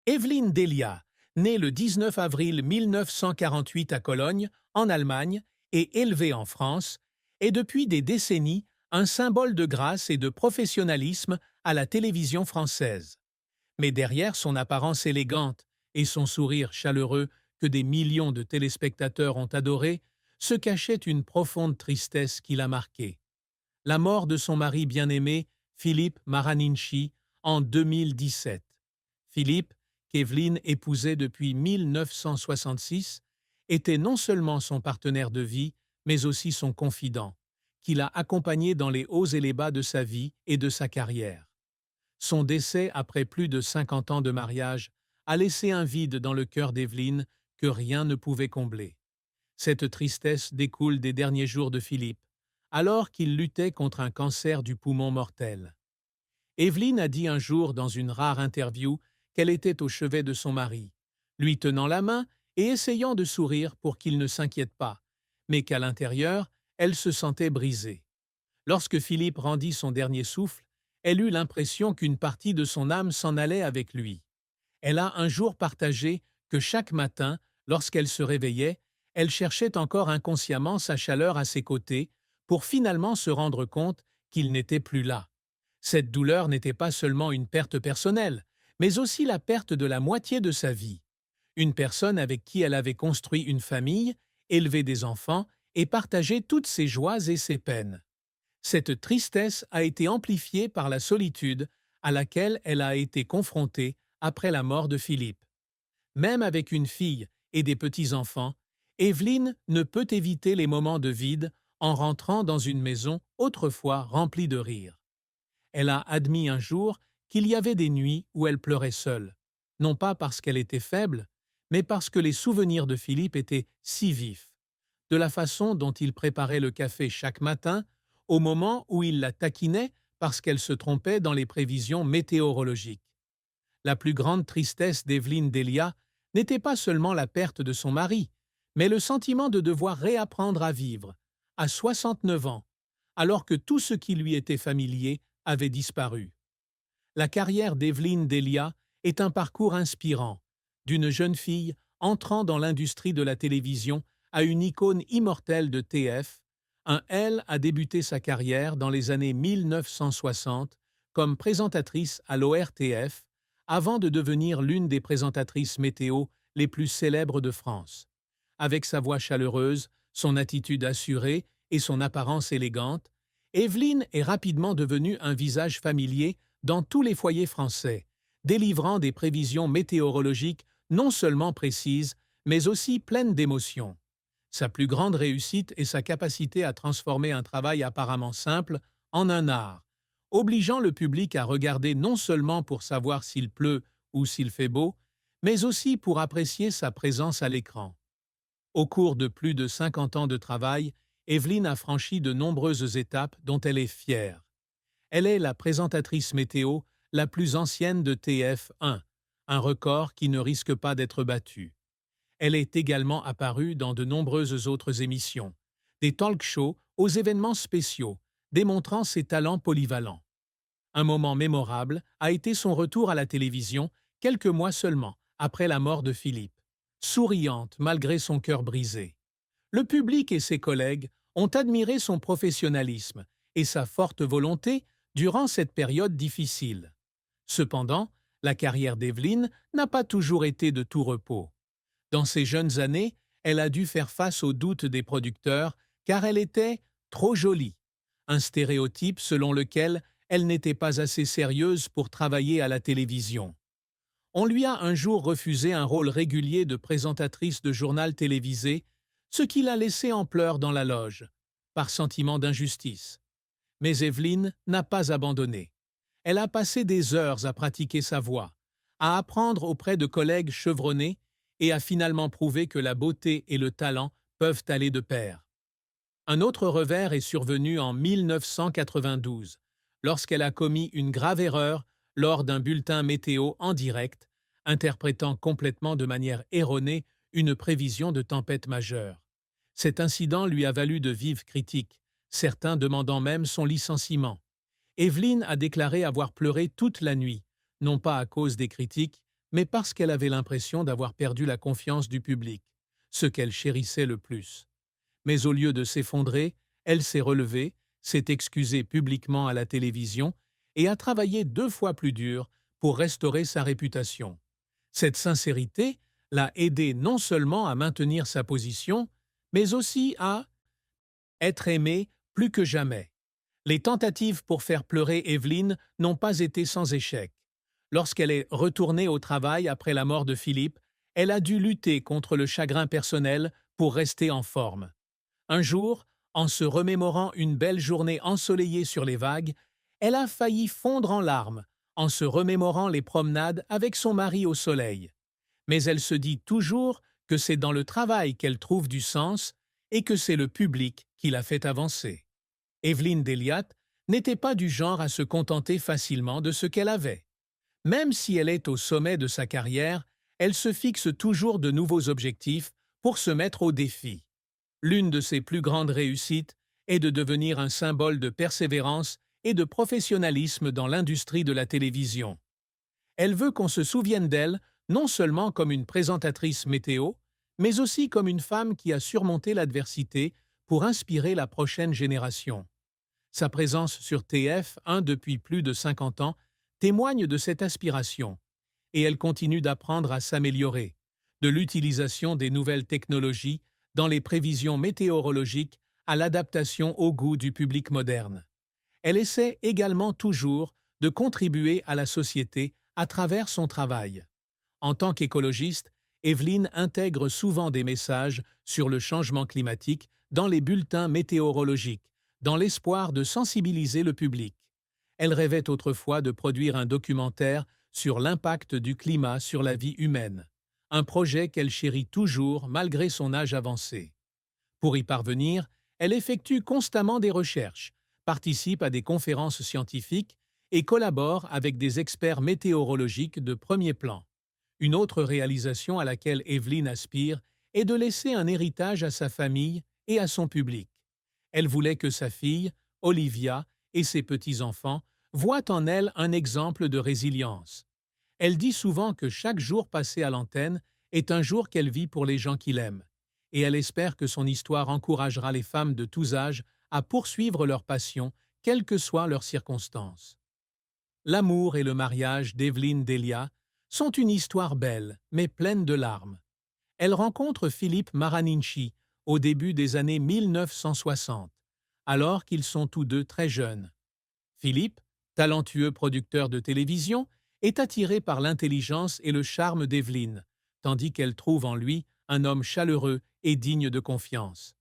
Evelyne Delia, née le 19 avril 1948 à Cologne, en Allemagne, et élevée en France, est depuis des décennies un symbole de grâce et de professionnalisme à la télévision française. Mais derrière son apparence élégante et son sourire chaleureux que des millions de téléspectateurs ont adoré, se cachait une profonde tristesse qui l'a marquée. La mort de son mari bien-aimé, Philippe Maraninchi, en 2017. Philippe, qu'Evelyne épousait depuis 1966, était non seulement son partenaire de vie, mais aussi son confident, qui l'a accompagné dans les hauts et les bas de sa vie et de sa carrière. Son décès, après plus de 50 ans de mariage, a laissé un vide dans le cœur d'Evelyne que rien ne pouvait combler. Cette tristesse découle des derniers jours de Philippe, alors qu'il luttait contre un cancer du poumon mortel. Evelyne a dit un jour dans une rare interview qu'elle était au chevet de son mari, lui tenant la main et essayant de sourire pour qu'il ne s'inquiète pas, mais qu'à l'intérieur, elle se sentait brisée. Lorsque Philippe rendit son dernier souffle, elle eut l'impression qu'une partie de son âme s'en allait avec lui. Elle a un jour partagé que chaque matin, lorsqu'elle se réveillait, elle cherchait encore inconsciemment sa chaleur à ses côtés pour finalement se rendre compte qu'il n'était plus là. Cette douleur n'était pas seulement une perte personnelle, mais aussi la perte de la moitié de sa vie. Une personne avec qui elle avait construit une famille, élevé des enfants et partagé toutes ses joies et ses peines. Cette tristesse a été amplifiée par la solitude à laquelle elle a été confrontée après la mort de Philippe. Même avec une fille et des petits-enfants, Evelyne ne peut éviter les moments de vide en rentrant dans une maison autrefois remplie de rire. Elle a admis un jour qu'il y avait des nuits où elle pleurait seule, non pas parce qu'elle était faible, mais parce que les souvenirs de Philippe étaient si vifs, de la façon dont il préparait le café chaque matin, au moment où il la taquinait parce qu'elle se trompait dans les prévisions météorologiques. La plus grande tristesse d'Evelyne Delia n'était pas seulement la perte de son mari, mais le sentiment de devoir réapprendre à vivre, à 69 ans, alors que tout ce qui lui était familier avait disparu. La carrière d'Evelyne Delia est un parcours inspirant, d'une jeune fille entrant dans l'industrie de la télévision à une icône immortelle de TF. Elle a débuté sa carrière dans les années 1960 comme présentatrice à l'ORTF, avant de devenir l'une des présentatrices météo les plus célèbres de France. Avec sa voix chaleureuse, son attitude assurée et son apparence élégante, Evelyne est rapidement devenue un visage familier dans tous les foyers français, délivrant des prévisions météorologiques non seulement précises, mais aussi pleines d'émotions. Sa plus grande réussite est sa capacité à transformer un travail apparemment simple en un art, obligeant le public à regarder non seulement pour savoir s'il pleut ou s'il fait beau, mais aussi pour apprécier sa présence à l'écran. Au cours de plus de 50 ans de travail, Evelyne a franchi de nombreuses étapes dont elle est fière. Elle est la présentatrice météo la plus ancienne de TF1, un record qui ne risque pas d'être battu. Elle est également apparue dans de nombreuses autres émissions, des talk-shows aux événements spéciaux, démontrant ses talents polyvalents. Un moment mémorable a été son retour à la télévision quelques mois seulement après la mort de Philippe, souriante malgré son cœur brisé. Le public et ses collègues ont admiré son professionnalisme et sa forte volonté durant cette période difficile. Cependant, la carrière d'Evelyne n'a pas toujours été de tout repos. Dans ses jeunes années, elle a dû faire face aux doutes des producteurs car elle était trop jolie, un stéréotype selon lequel elle n'était pas assez sérieuse pour travailler à la télévision. On lui a un jour refusé un rôle régulier de présentatrice de journal télévisé, ce qui l'a laissée en pleurs dans la loge, par sentiment d'injustice. Mais Evelyne n'a pas abandonné. Elle a passé des heures à pratiquer sa voix, à apprendre auprès de collègues chevronnés et a finalement prouvé que la beauté et le talent peuvent aller de pair. Un autre revers est survenu en 1992, lorsqu'elle a commis une grave erreur lors d'un bulletin météo en direct, interprétant complètement de manière erronée une prévision de tempête majeure. Cet incident lui a valu de vives critiques, certains demandant même son licenciement. Evelyne a déclaré avoir pleuré toute la nuit, non pas à cause des critiques, mais parce qu'elle avait l'impression d'avoir perdu la confiance du public, ce qu'elle chérissait le plus. Mais au lieu de s'effondrer, elle s'est relevée, s'est excusée publiquement à la télévision et a travaillé 2 fois plus dur pour restaurer sa réputation. Cette sincérité l'a aidée non seulement à maintenir sa position, mais aussi à être aimée plus que jamais. Les tentatives pour faire pleurer Evelyn n'ont pas été sans échec. Lorsqu'elle est retournée au travail après la mort de Philippe, elle a dû lutter contre le chagrin personnel pour rester en forme. Un jour, en se remémorant une belle journée ensoleillée sur les vagues, elle a failli fondre en larmes en se remémorant les promenades avec son mari au soleil. Mais elle se dit toujours que c'est dans le travail qu'elle trouve du sens et que c'est le public qui la fait avancer. Evelyn Delia n'était pas du genre à se contenter facilement de ce qu'elle avait. Même si elle est au sommet de sa carrière, elle se fixe toujours de nouveaux objectifs pour se mettre au défi. L'une de ses plus grandes réussites est de devenir un symbole de persévérance et de professionnalisme dans l'industrie de la télévision. Elle veut qu'on se souvienne d'elle non seulement comme une présentatrice météo, mais aussi comme une femme qui a surmonté l'adversité pour inspirer la prochaine génération. Sa présence sur TF1 depuis plus de 50 ans témoigne de cette aspiration, et elle continue d'apprendre à s'améliorer, de l'utilisation des nouvelles technologies dans les prévisions météorologiques à l'adaptation au goût du public moderne. Elle essaie également toujours de contribuer à la société à travers son travail. En tant qu'écologiste, Evelyn intègre souvent des messages sur le changement climatique dans les bulletins météorologiques, dans l'espoir de sensibiliser le public. Elle rêvait autrefois de produire un documentaire sur l'impact du climat sur la vie humaine, un projet qu'elle chérit toujours malgré son âge avancé. Pour y parvenir, elle effectue constamment des recherches, participe à des conférences scientifiques et collabore avec des experts météorologiques de premier plan. Une autre réalisation à laquelle Evelyn aspire est de laisser un héritage à sa famille et à son public. Elle voulait que sa fille, Olivia, et ses petits-enfants voient en elle un exemple de résilience. Elle dit souvent que chaque jour passé à l'antenne est un jour qu'elle vit pour les gens qu'il aime, et elle espère que son histoire encouragera les femmes de tous âges à poursuivre leur passion, quelles que soient leurs circonstances. L'amour et le mariage d'Evelyn Delia sont une histoire belle, mais pleine de larmes. Elle rencontre Philippe Maraninchi au début des années 1960, alors qu'ils sont tous deux très jeunes. Philippe, talentueux producteur de télévision, est attiré par l'intelligence et le charme d'Evelyn, tandis qu'elle trouve en lui un homme chaleureux et digne de confiance.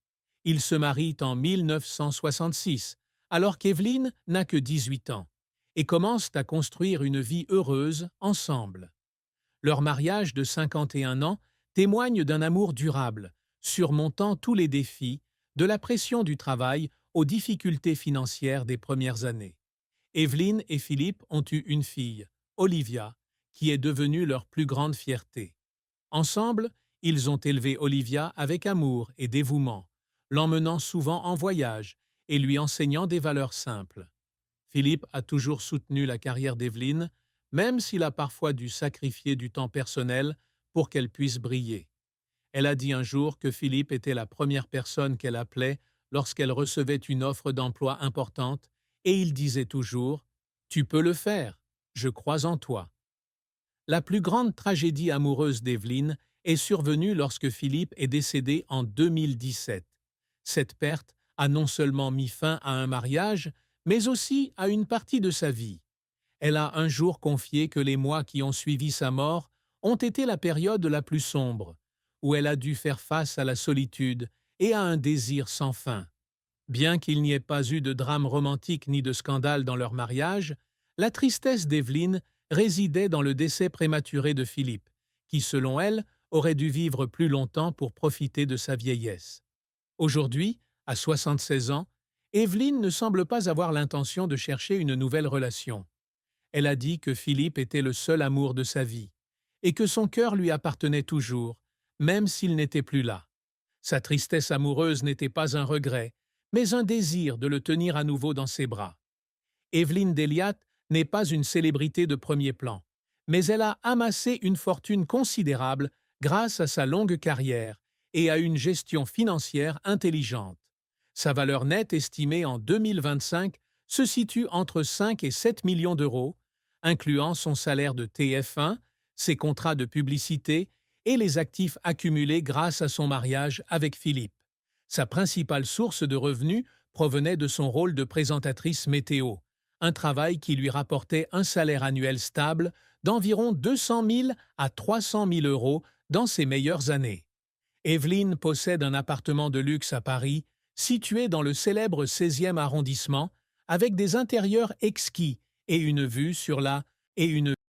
Ils se marient en 1966, alors qu'Evelyn n'a que 18 ans, et commencent à construire une vie heureuse ensemble. Leur mariage de 51 ans témoigne d'un amour durable, surmontant tous les défis, de la pression du travail aux difficultés financières des premières années. Evelyn et Philippe ont eu une fille, Olivia, qui est devenue leur plus grande fierté. Ensemble, ils ont élevé Olivia avec amour et dévouement, l'emmenant souvent en voyage et lui enseignant des valeurs simples. Philippe a toujours soutenu la carrière d'Evelyn, même s'il a parfois dû sacrifier du temps personnel pour qu'elle puisse briller. Elle a dit un jour que Philippe était la première personne qu'elle appelait lorsqu'elle recevait une offre d'emploi importante, et il disait toujours « Tu peux le faire, je crois en toi ». La plus grande tragédie amoureuse d'Evelyn est survenue lorsque Philippe est décédé en 2017. Cette perte a non seulement mis fin à un mariage, mais aussi à une partie de sa vie. Elle a un jour confié que les mois qui ont suivi sa mort ont été la période la plus sombre, où elle a dû faire face à la solitude et à un désir sans fin. Bien qu'il n'y ait pas eu de drame romantique ni de scandale dans leur mariage, la tristesse d'Evelyn résidait dans le décès prématuré de Philippe, qui, selon elle, aurait dû vivre plus longtemps pour profiter de sa vieillesse. Aujourd'hui, à 76 ans, Evelyn ne semble pas avoir l'intention de chercher une nouvelle relation. Elle a dit que Philippe était le seul amour de sa vie, et que son cœur lui appartenait toujours, même s'il n'était plus là. Sa tristesse amoureuse n'était pas un regret, mais un désir de le tenir à nouveau dans ses bras. Evelyn Delia n'est pas une célébrité de premier plan, mais elle a amassé une fortune considérable grâce à sa longue carrière et à une gestion financière intelligente. Sa valeur nette estimée en 2025 se situe entre 5 et 7 millions d'euros, incluant son salaire de TF1, ses contrats de publicité et les actifs accumulés grâce à son mariage avec Philippe. Sa principale source de revenus provenait de son rôle de présentatrice météo, un travail qui lui rapportait un salaire annuel stable d'environ 200 000 à 300 000 euros dans ses meilleures années. Evelyne possède un appartement de luxe à Paris, situé dans le célèbre 16e arrondissement, avec des intérieurs exquis et une vue sur la